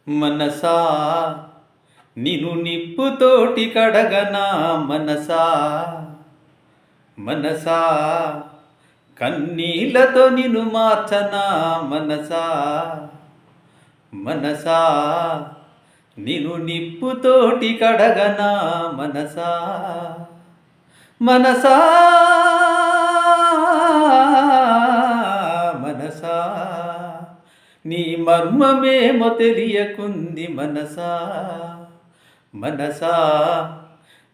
మనసా నిను నిప్పుతోటి కడగనా మనసా మనసా కన్నీళ్లతో నిన్ను మార్చనా మనసా మనసా నిను నిప్పుతోటి కడగనా మనసా మనసా మనసా నీ మర్మమేమో తెలియకుంది మనసా మనసా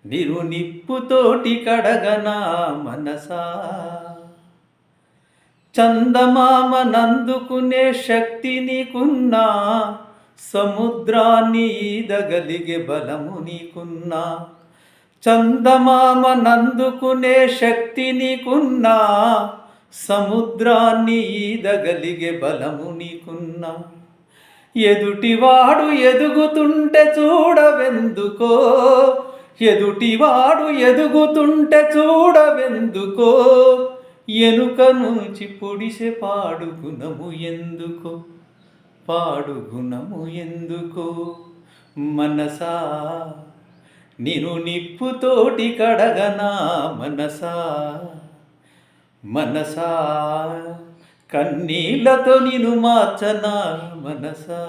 నిరు నిప్పుతోటి కడగనా మనసా చందమామ నందుకునే శక్తి నీకున్నా సముద్రాన్ని ఈదగలిగే బలము నీకున్నా చందమామ నందుకునే శక్తి నీకున్నా సముద్రాన్ని ఈదగలిగే బలము నీకున్నా ఎదుటివాడు ఎదుగుతుంటే చూడవెందుకో ఎదుటివాడు ఎదుగుతుంటే చూడవెందుకో ఎనుక నుంచి పొడిసే పాడుగుణము ఎందుకో పాడుగుణము ఎందుకో మనసా నిను నిప్పుతోటి కడగనా మనసా మనసా కన్నీళ్లతో నిన్ను మార్చనా మనసా